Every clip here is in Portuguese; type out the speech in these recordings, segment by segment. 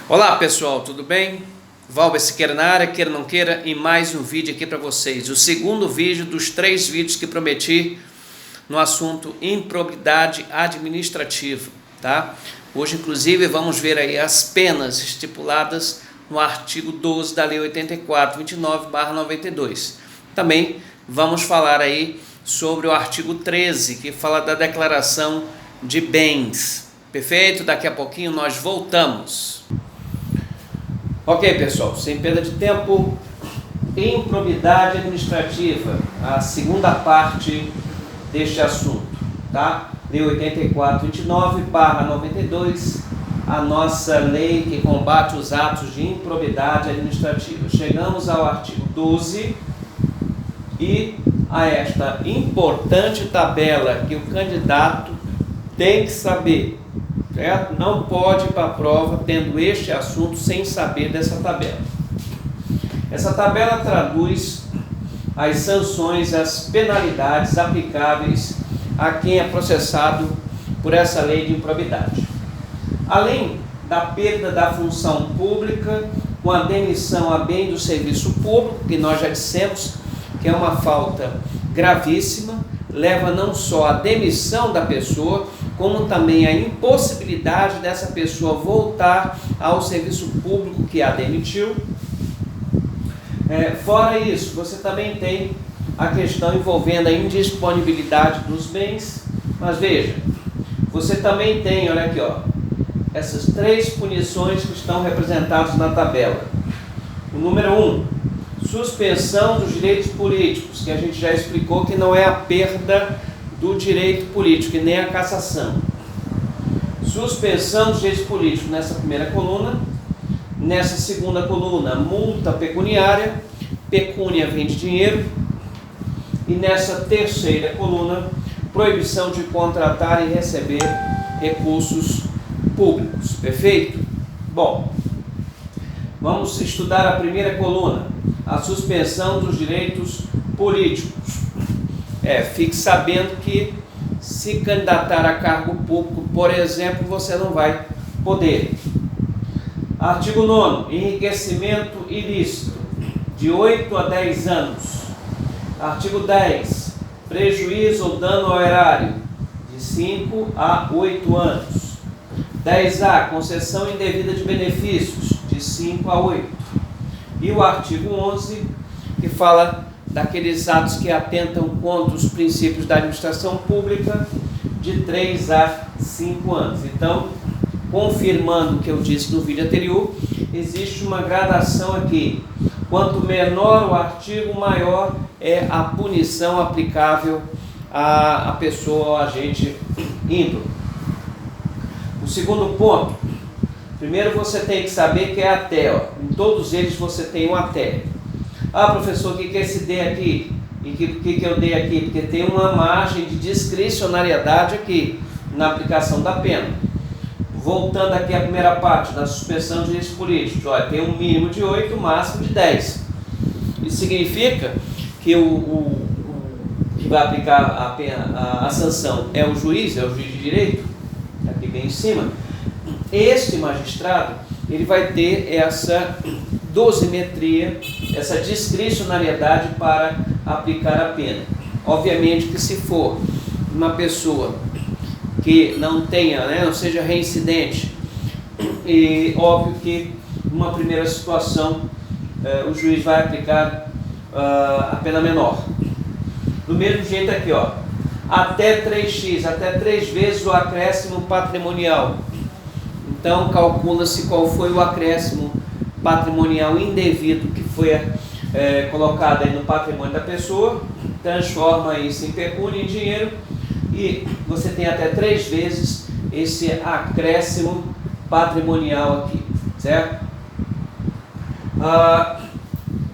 Olá pessoal, tudo bem? Valber Siqueira na área, queira ou não queira, e mais um vídeo aqui para vocês. O segundo vídeo dos 3 vídeos que prometi no assunto improbidade administrativa, tá? Hoje, inclusive, vamos ver aí as penas estipuladas no artigo 12 da Lei 8429/92. Também vamos falar aí sobre o artigo 13, que fala da declaração de bens. Perfeito? Daqui a pouquinho nós voltamos. Ok, pessoal, sem perda de tempo, improbidade administrativa, a segunda parte deste assunto, tá? Lei 8429/92, a nossa lei que combate os atos de improbidade administrativa. Chegamos ao artigo 12 e a esta importante tabela que o candidato tem que saber. Certo? Não pode ir para a prova tendo este assunto sem saber dessa tabela. Essa tabela traduz as sanções, as penalidades aplicáveis a quem é processado por essa lei de improbidade. Além da perda da função pública, com a demissão a bem do serviço público, que nós já dissemos que é uma falta gravíssima, leva não só à demissão da pessoa, como também a impossibilidade dessa pessoa voltar ao serviço público que a demitiu. Fora isso, você também tem a questão envolvendo a indisponibilidade dos bens. Mas veja, você também tem, olha aqui, ó, essas 3 punições que estão representadas na tabela. O número 1, suspensão dos direitos políticos, que a gente já explicou que não é a perda do direito político e nem a cassação. Suspensão dos direitos políticos nessa primeira coluna. Nessa segunda coluna, multa pecuniária, pecúnia vem de dinheiro. E nessa terceira coluna, proibição de contratar e receber recursos públicos. Perfeito? Bom, vamos estudar a primeira coluna, a suspensão dos direitos políticos. Fique sabendo que se candidatar a cargo público, por exemplo, você não vai poder. Artigo 9º, enriquecimento ilícito, de 8 a 10 anos. Artigo 10, prejuízo ou dano ao erário, de 5 a 8 anos. 10A, concessão indevida de benefícios, de 5 a 8. E o artigo 11, que fala daqueles atos que atentam contra os princípios da administração pública, de 3 a 5 anos. Então, confirmando o que eu disse no vídeo anterior, existe uma gradação aqui. Quanto menor o artigo, maior é a punição aplicável à pessoa ou agente ímprobo. O segundo ponto, primeiro você tem que saber que é até, ó. Em todos eles você tem um até. Ah, professor, o que é esse D aqui? E o que eu dei aqui? Porque tem uma margem de discricionariedade aqui na aplicação da pena. Voltando aqui à primeira parte da suspensão de direitos políticos, olha, tem um mínimo de 8, um máximo de 10. Isso significa que o que vai aplicar a pena, a sanção é o juiz de direito, aqui bem em cima. Este magistrado, ele vai ter essa dosimetria, essa discricionariedade para aplicar a pena. Obviamente que se for uma pessoa que não tenha, não seja reincidente, e óbvio que numa primeira situação o juiz vai aplicar a pena menor. Do mesmo jeito aqui, ó, até 3x, até 3 vezes o acréscimo patrimonial. Então calcula-se qual foi o acréscimo patrimonial indevido que foi colocado aí no patrimônio da pessoa, transforma isso em pecúnia, em dinheiro, e você tem até 3 vezes esse acréscimo patrimonial aqui, certo?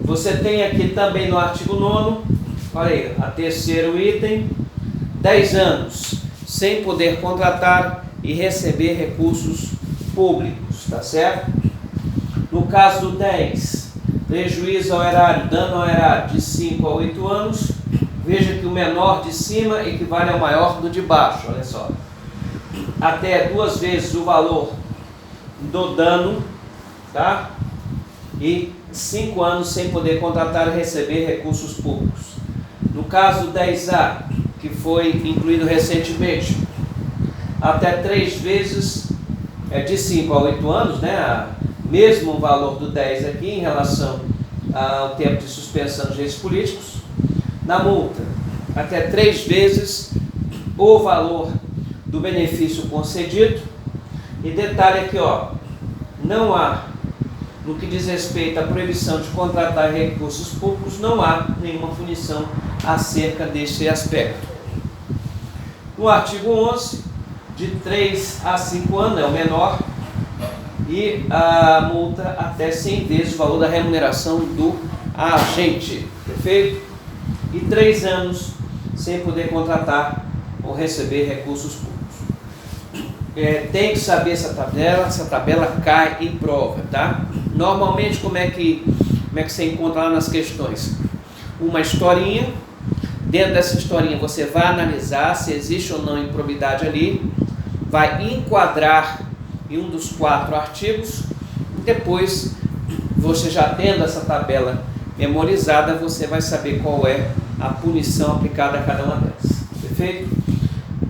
Você tem aqui também no artigo 9º, olha aí, a terceiro item, 10 anos sem poder contratar e receber recursos públicos, tá certo? No caso do 10, prejuízo ao erário, dano ao erário, de 5 a 8 anos. Veja que o menor de cima equivale ao maior do de baixo, olha só. Até 2 vezes o valor do dano tá? E 5 anos sem poder contratar e receber recursos públicos. No caso do 10A, que foi incluído recentemente, até 3 vezes, de 5 a 8 anos, né? Mesmo valor do 10 aqui em relação ao tempo de suspensão de direitos políticos. Na multa, até 3 vezes o valor do benefício concedido. E detalhe aqui, ó, não há, no que diz respeito à proibição de contratar recursos públicos, não há nenhuma punição acerca deste aspecto. No artigo 11, de 3 a 5 anos é o menor, e a multa até 100 vezes o valor da remuneração do agente, perfeito? E 3 anos sem poder contratar ou receber recursos públicos. Tem que saber essa tabela cai em prova, tá? Normalmente, como é que você encontra lá nas questões? Uma historinha, dentro dessa historinha você vai analisar se existe ou não improbidade ali, vai enquadrar em um dos 4 artigos, e depois, você já tendo essa tabela memorizada, você vai saber qual é a punição aplicada a cada uma delas, perfeito?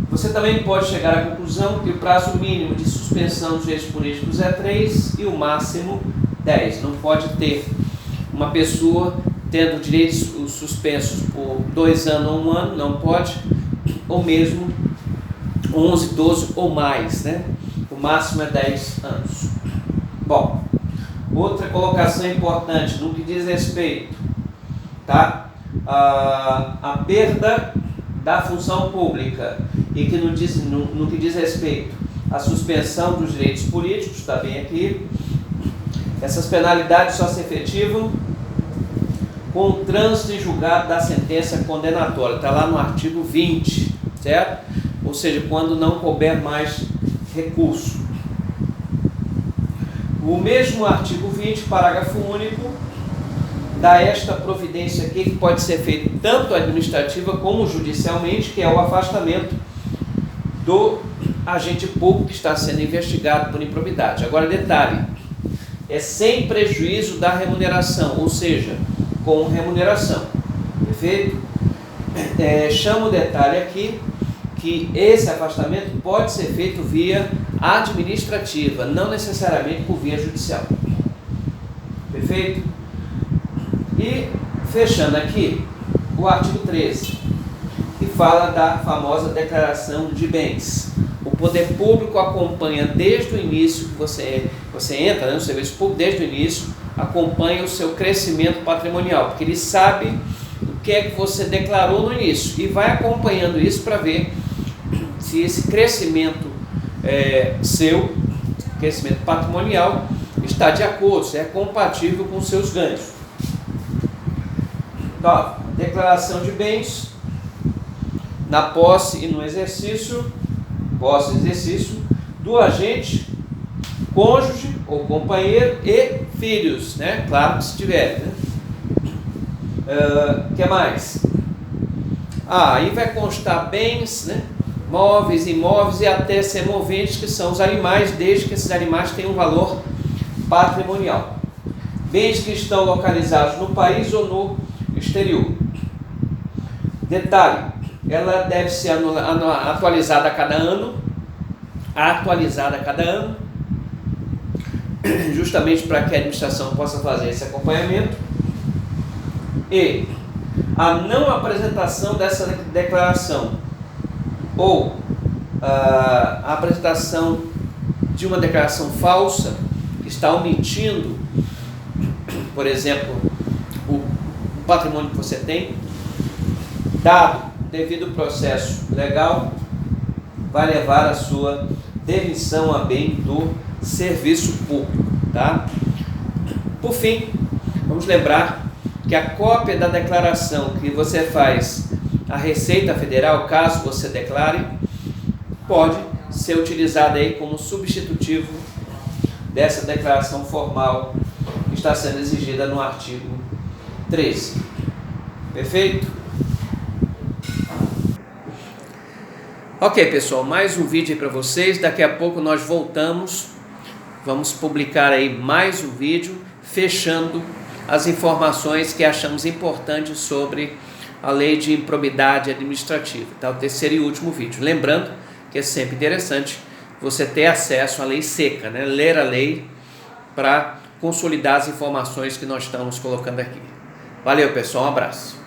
Você também pode chegar à conclusão que o prazo mínimo de suspensão dos direitos políticos é 3 e o máximo 10. Não pode ter uma pessoa tendo direitos suspensos por 2 anos ou 1 ano, não pode, ou mesmo 11, 12 ou mais, né? O máximo é 10 anos. Bom, outra colocação importante no que diz respeito, tá? A perda da função pública e que no que diz respeito à suspensão dos direitos políticos, está bem aqui, essas penalidades só se efetivam com o trânsito em julgado da sentença condenatória, está lá no artigo 20, certo? Ou seja, quando não couber mais recurso. O mesmo artigo 20, parágrafo único, dá esta providência aqui, que pode ser feita tanto administrativa como judicialmente, que é o afastamento do agente público que está sendo investigado por improbidade. Agora, detalhe, é sem prejuízo da remuneração, ou seja, com remuneração, perfeito? Chamo o detalhe aqui, que esse afastamento pode ser feito via administrativa, não necessariamente por via judicial, perfeito? E fechando aqui, o artigo 13, que fala da famosa declaração de bens. O poder público acompanha desde o início que você entra, né, no serviço público, desde o início, acompanha o seu crescimento patrimonial, porque ele sabe o que é que você declarou no início e vai acompanhando isso para ver se esse crescimento seu, crescimento patrimonial, está de acordo, se é compatível com os seus ganhos. Então, declaração de bens na posse e no exercício, posse e exercício do agente, cônjuge ou companheiro e filhos, né? Claro que se tiver, né? Que mais? Aí vai constar bens, né? Móveis, imóveis e até semoventes, que são os animais, desde que esses animais tenham um valor patrimonial. Bens que estão localizados no país ou no exterior. Detalhe, ela deve ser atualizada a cada ano, justamente para que a administração possa fazer esse acompanhamento. E a não apresentação dessa declaração ou a apresentação de uma declaração falsa, que está omitindo, por exemplo, o patrimônio que você tem, dado devido ao processo legal, vai levar a sua demissão a bem do serviço público, tá? Por fim, vamos lembrar que a cópia da declaração que você faz à Receita Federal, caso você declare, pode ser utilizada aí como substitutivo dessa declaração formal que está sendo exigida no artigo 13. Perfeito? Ok, pessoal, mais um vídeo aí para vocês. Daqui a pouco nós voltamos vamos publicar aí mais um vídeo fechando as informações que achamos importantes sobre a lei de improbidade administrativa, tá? O terceiro e último vídeo. Lembrando que é sempre interessante você ter acesso à lei seca, né? Ler a lei para consolidar as informações que nós estamos colocando aqui. Valeu, pessoal, um abraço.